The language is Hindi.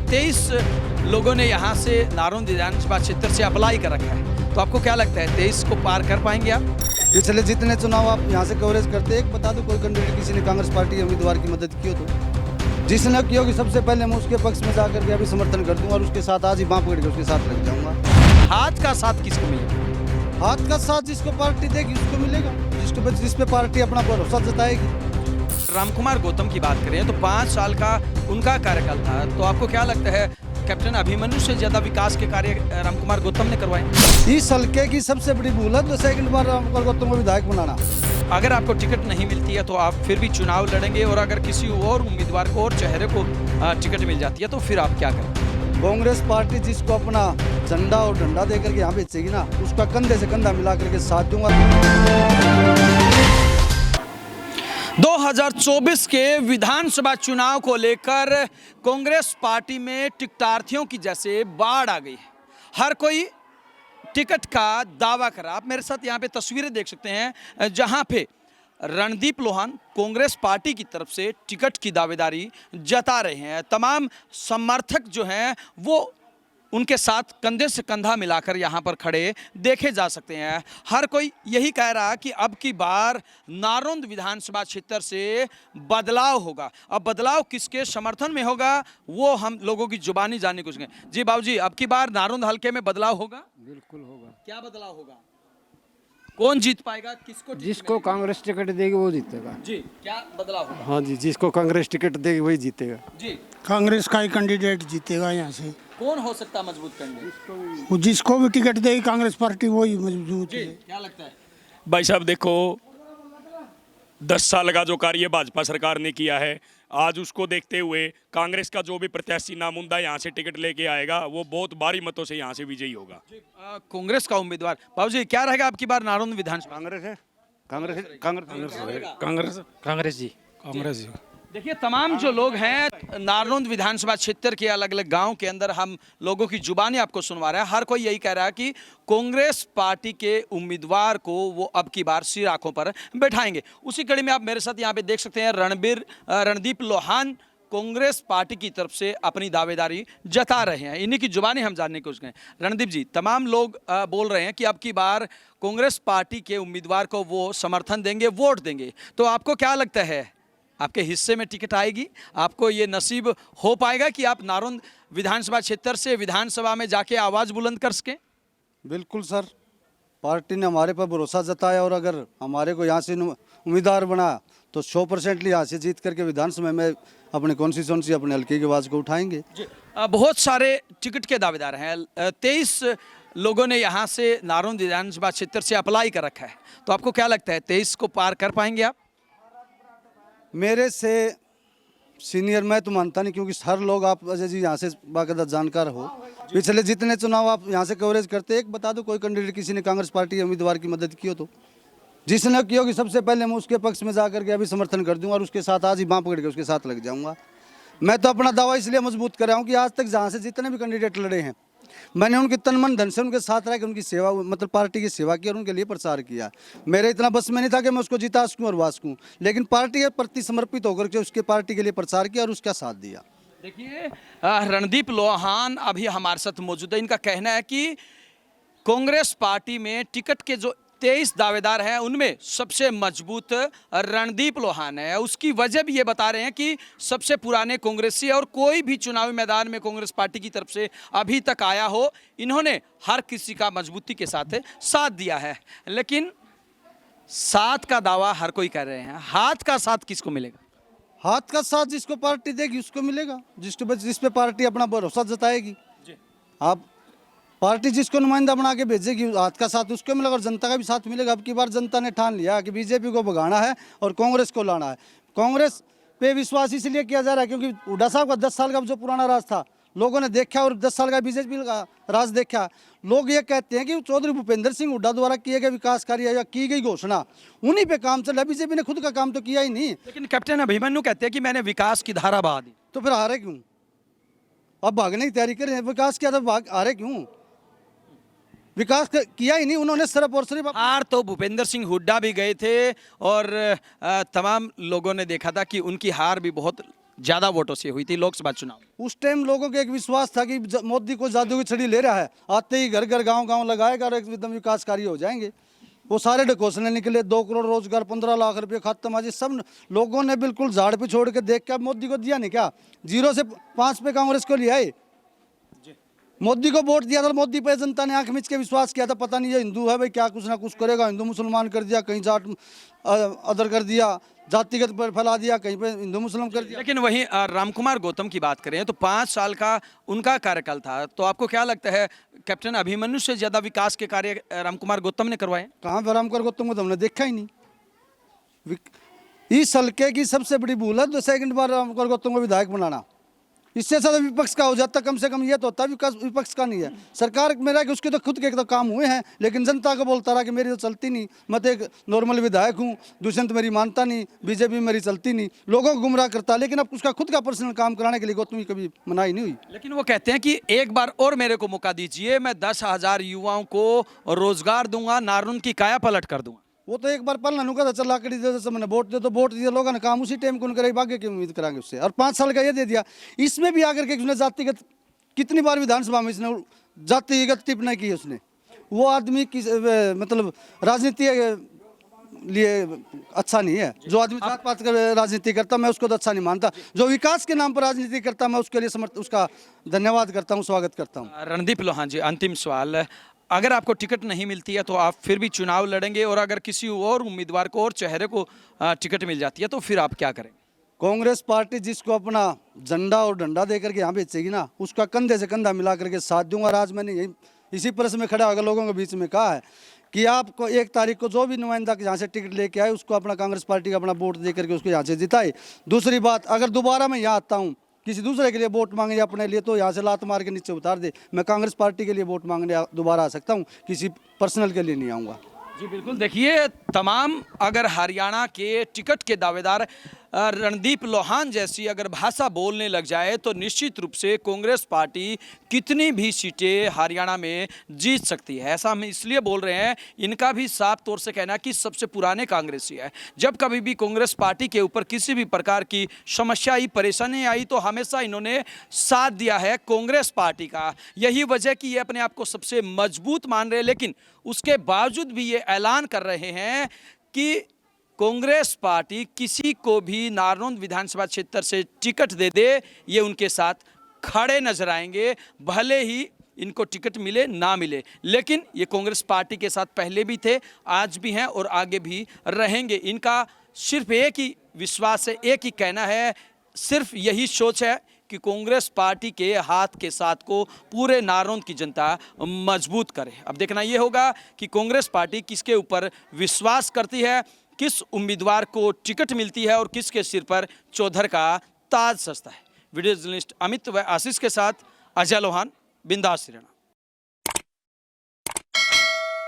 23 लोगों ने यहाँ से नारोन विधानसभा क्षेत्र से अप्लाई कर रखा है, तो आपको क्या लगता है 23 को पार कर पाएंगे आप? पिछले जितने चुनाव आप यहाँ से कवरेज करते हैं, एक बता दो कोई कैंडिडेट किसी ने कांग्रेस पार्टी के उम्मीदवार की मदद की हो तो? जिसने की होगी सबसे पहले मैं उसके पक्ष में जाकर के अभी समर्थन कर दूंगा और उसके साथ आज ही बाँह पकड़ के उसके साथ लग जाऊंगा। हाथ का साथ किसको मिलेगा? हाथ का साथ जिसको पार्टी देगी उसको मिलेगा, जिस पे पार्टी अपना भरोसा जताएगी। रामकुमार गौतम की बात करें तो 5 साल का उनका कार्यकाल था, तो आपको क्या लगता है कैप्टन अभिमन्यु से ज्यादा विकास के कार्य रामकुमार गौतम ने करवाए? इस हल्के की सबसे बड़ी भूल है तो सेकंड बार रामकुमार गौतम को विधायक बनाना। अगर आपको टिकट नहीं मिलती है तो आप फिर भी चुनाव लड़ेंगे, और अगर किसी और उम्मीदवार को और चेहरे को टिकट मिल जाती है तो फिर आप क्या करेंगे? कांग्रेस पार्टी जिसको अपना झंडा और डंडा देकर के यहाँ बेचेगी ना, उसका कंधे से कंधा मिला करके साथ दूंगा। 2024 के विधानसभा चुनाव को लेकर कांग्रेस पार्टी में टिकटार्थियों की जैसे बाढ़ आ गई है। हर कोई टिकट का दावा कर रहा है। आप मेरे साथ यहाँ पे तस्वीरें देख सकते हैं जहाँ पे रणदीप लोहान कांग्रेस पार्टी की तरफ से टिकट की दावेदारी जता रहे हैं। तमाम समर्थक जो हैं वो उनके साथ कंधे से कंधा मिलाकर यहाँ पर खड़े देखे जा सकते हैं। हर कोई यही कह रहा है कि अब की बार नारोंद विधानसभा क्षेत्र से बदलाव होगा। अब बदलाव किसके समर्थन में होगा वो हम लोगों की जुबानी जानने को चाहिए। जी बाबूजी, अब की बार नारोंद हल्के में बदलाव होगा? बिल्कुल होगा। क्या बदलाव होगा? कौन जीत पाएगा? किसको? जिसको कांग्रेस टिकट देगी वो जीतेगा। जी, क्या बदलाव होगा? हाँ जी, जिसको कांग्रेस टिकट देगी वही जीतेगा। जी, कांग्रेस का ही कैंडिडेट जीतेगा यहाँ से। कौन हो सकता है मजबूत कैंडिडेट? वो जिसको भी टिकट देगी कांग्रेस पार्टी वही मजबूत जी, है। क्या लगता है? भाई साहब देखो, 10 साल का जो कार्य भाजपा सरकार ने किया है, आज उसको देखते हुए कांग्रेस का जो भी प्रत्याशी नामुमदा यहाँ से टिकट लेके आएगा वो बहुत भारी मतों से यहाँ से विजयी होगा। कांग्रेस का उम्मीदवार बाबूजी क्या रहेगा आपकी बार नारोंद विधानसभा? कांग्रेस है, कांग्रेस कांग्रेस कांग्रेस जी। कांग्रेस जी। देखिए, तमाम जो लोग हैं नारोंद विधानसभा क्षेत्र के अलग अलग गांव के अंदर हम लोगों की जुबानी आपको सुनवा रहे हैं। हर कोई यही कह रहा है कि कांग्रेस पार्टी के उम्मीदवार को वो अब की बार सिर आंखों पर बैठाएंगे। उसी कड़ी में आप मेरे साथ यहाँ पे देख सकते हैं रणदीप लोहान कांग्रेस पार्टी की तरफ से अपनी दावेदारी जता रहे हैं। इन्हीं की जुबानी हम जानने की कोशिश करें। रणदीप जी, तमाम लोग बोल रहे हैं कि अब की बार कांग्रेस पार्टी के उम्मीदवार को वो समर्थन देंगे, वोट देंगे, तो आपको क्या लगता है आपके हिस्से में टिकट आएगी? आपको ये नसीब हो पाएगा कि आप नारोंद विधानसभा क्षेत्र से विधानसभा में जाके आवाज़ बुलंद कर सकें? बिल्कुल सर, पार्टी ने हमारे पर भरोसा जताया और अगर हमारे को यहाँ से उम्मीदवार बनाया तो 100% यहाँ से जीत करके विधानसभा में अपने कॉन्स्टिट्यूएंसी अपने हल्के की आवाज़ को उठाएंगे। बहुत सारे टिकट के दावेदार हैं। 23 लोगों ने यहाँ से नारोंद विधानसभा क्षेत्र से अप्लाई कर रखा है, तो आपको क्या लगता है 23 को पार कर पाएंगे आप? मेरे से सीनियर मैं तो मानता नहीं, क्योंकि हर लोग आप अजय जी यहाँ से बाकायदा जानकार हो। पिछले जितने चुनाव आप यहाँ से कवरेज करते हैं, एक बता दो कोई कैंडिडेट किसी ने कांग्रेस पार्टी के उम्मीदवार की मदद की हो तो? जिसने की होगी सबसे पहले मैं उसके पक्ष में जाकर के अभी समर्थन कर दूंगा और उसके साथ आज ही बाँह पकड़ के उसके साथ लग जाऊंगा। मैं तो अपना दावा इसलिए मजबूत कर रहा हूँ कि आज तक जहाँ से जितने भी कैंडिडेट लड़े हैं मैंने उनके तन मन धन से उनके साथ रह के उनकी सेवा, मतलब पार्टी की सेवा की और उनके लिए प्रचार किया। मेरे इतना बस में नहीं था कि मैं उसको जिता सकूं और वास सकूं, लेकिन पार्टी के प्रति समर्पित होकर के उसके पार्टी के लिए प्रचार किया और उसका साथ दिया। देखिए, रणदीप लोहान अभी हमारे साथ मौजूद है। इनका कहना है कि कांग्रेस पार्टी में टिकट के जो 23 दावेदार हैं उनमें सबसे मजबूत रणदीप लोहान है। उसकी वजह भी ये बता रहे हैं कि सबसे पुराने कांग्रेसी और कोई भी चुनावी मैदान में कांग्रेस पार्टी की तरफ से अभी तक आया हो, इन्होंने हर किसी का मजबूती के साथ दिया है। लेकिन साथ का दावा हर कोई कर रहे हैं। हाथ का साथ किसको मिलेगा? हाथ का साथ जिसको पार्टी देगी उसको मिलेगा, जिस पे पार्टी अपना भरोसा जताएगी। आप पार्टी जिसको नुमाइंदा बना के भेजेगी हाथ का साथ उसको मिलेगा और जनता का भी साथ मिलेगा। अब की बार जनता ने ठान लिया कि बीजेपी को भगाना है और कांग्रेस को लाना है। कांग्रेस पे विश्वास इसलिए किया जा रहा है क्योंकि हुड्डा साहब का 10 साल का जो पुराना राज था लोगों ने देखा और 10 साल का बीजेपी का राज देखा। लोग ये कहते हैं कि चौधरी भूपेंद्र सिंह हुड्डा द्वारा किए गए विकास कार्य या की गई घोषणा उन्हीं पे काम चल रहा है। बीजेपी ने खुद का काम तो किया ही नहीं। लेकिन कैप्टन अभिमन्यु कहते हैं कि मैंने विकास की धारा बहा दी, तो फिर हारे क्यों? अब भागने की तैयारी करें, विकास किया तो हारे क्यों? विकास किया ही नहीं उन्होंने, सिर्फ और सिर्फ हार तो भूपेंद्र सिंह हुड्डा भी गए थे और तमाम लोगों ने देखा था कि उनकी हार भी बहुत ज़्यादा वोटों से हुई थी लोकसभा चुनाव। उस टाइम लोगों को एक विश्वास था कि मोदी को जादू की छड़ी ले रहा है, आते ही घर घर गांव गांव लगाएगा और एकदम विकास कार्य हो जाएंगे। वो सारे ढकोसले निकले, 2 करोड़ रोजगार, 15 लाख रुपए खत्म। आज सब लोगों ने बिल्कुल झाड़ पे छोड़ के देख के मोदी को दिया नहीं क्या, 0 से 5 पे कांग्रेस को लिया है। मोदी को वोट दिया था, मोदी पे जनता ने आंख मिच के विश्वास किया था, पता नहीं ये हिंदू है भाई क्या कुछ ना कुछ करेगा, हिंदू मुसलमान कर दिया, कहीं जाट अदर कर दिया, जातिगत पर फैला दिया, कहीं पे हिंदू मुस्लिम कर दिया। लेकिन वहीं रामकुमार गौतम की बात करें तो 5 साल का उनका कार्यकाल था, तो आपको क्या लगता है कैप्टन अभिमन्यु से ज्यादा विकास के कार्य रामकुमार गौतम ने करवाए? कहाँ पर रामकुमार गौतम को तो हमने देखा ही नहीं। इस हल्के की सबसे बड़ी भूल है तो सेकंड बार रामकुमार गौतम को विधायक बनाना। इससे ज्यादा विपक्ष का हो जाता, कम से कम ये तो होता विकास विपक्ष का नहीं है। सरकार मेरा कि उसके तो खुद के तो काम हुए हैं, लेकिन जनता को बोलता रहा कि मेरी तो चलती नहीं, मैं तो एक नॉर्मल विधायक हूँ, दुष्यंत मेरी मानता नहीं, बीजेपी मेरी चलती नहीं, लोगों को गुमराह करता। लेकिन अब उसका खुद का पर्सनल काम कराने के लिए गौतम की कभी मनाही नहीं हुई। लेकिन वो कहते हैं कि एक बार और मेरे को मौका दीजिए, मैं 10,000 युवाओं को रोजगार दूंगा, नारून की काया पलट कर दूंगा। वो तो एक बार पल का था, चल लाकड़ी दे दो, मैंने वोट दे तो वोट दिया, लोगों ने काम उसी टाइम को करे, भाग्य की उम्मीद करांगे उससे। और 5 साल का ये दे दिया, इसमें भी आकर के उसने जातिगत कितनी बार विधानसभा में इसने जातिगत टिप्पणी की उसने। वो आदमी की मतलब राजनीति लिए अच्छा नहीं है। जो आदमी जात पात कर राजनीति करता मैं उसको तो अच्छा नहीं मानता, जो विकास के नाम पर राजनीति करता मैं उसके लिए उसका धन्यवाद करता हूँ, स्वागत करता हूँ। रणदीप लोहान जी, अंतिम सवाल, अगर आपको टिकट नहीं मिलती है तो आप फिर भी चुनाव लड़ेंगे, और अगर किसी और उम्मीदवार को और चेहरे को टिकट मिल जाती है तो फिर आप क्या करेंगे? कांग्रेस पार्टी जिसको अपना झंडा और डंडा देकर के यहाँ बेचेगी ना, उसका कंधे से कंधा मिला करके साथ दूंगा। आज मैंने यही इसी प्रश्न में खड़ा होकर लोगों के बीच में कहा है कि आपको 1 तारीख को जो भी नुमाइंदा यहाँ से टिकट लेके आए उसको अपना कांग्रेस पार्टी का अपना वोट दे करके उसको यहाँ से जिताए। दूसरी बात, अगर दोबारा मैं यहाँ आता हूँ किसी दूसरे के लिए वोट मांगे या अपने लिए, तो यहाँ से लात मार के नीचे उतार दे। मैं कांग्रेस पार्टी के लिए वोट मांगने दोबारा आ सकता हूँ, किसी पर्सनल के लिए नहीं आऊँगा। जी बिल्कुल, देखिए तमाम अगर हरियाणा के टिकट के दावेदार रणदीप लोहान जैसी अगर भाषा बोलने लग जाए तो निश्चित रूप से कांग्रेस पार्टी कितनी भी सीटें हरियाणा में जीत सकती है। ऐसा हम इसलिए बोल रहे हैं, इनका भी साफ तौर से कहना है कि सबसे पुराने कांग्रेसी है। जब कभी भी कांग्रेस पार्टी के ऊपर किसी भी प्रकार की समस्या आई, परेशानी आई, तो हमेशा इन्होंने साथ दिया है कांग्रेस पार्टी का। यही वजह कि ये अपने आप को सबसे मजबूत मान रहे हैं, लेकिन उसके बावजूद भी ये ऐलान कर रहे हैं कि कांग्रेस पार्टी किसी को भी नारनौंद विधानसभा क्षेत्र से टिकट दे दे, ये उनके साथ खड़े नजर आएंगे, भले ही इनको टिकट मिले ना मिले। लेकिन ये कांग्रेस पार्टी के साथ पहले भी थे, आज भी हैं और आगे भी रहेंगे। इनका सिर्फ एक ही विश्वास है, एक ही कहना है, सिर्फ यही सोच है कि कांग्रेस पार्टी के हाथ के साथ को पूरे नारनौंद की जनता मजबूत करे। अब देखना ये होगा कि कांग्रेस पार्टी किसके ऊपर विश्वास करती है, किस उम्मीदवार को टिकट मिलती है और किसके सिर पर चौधर का ताज सजता है। वीडियो जर्नलिस्ट अमित व आशीष के साथ अजय लोहान, बिंदास हरियाणा।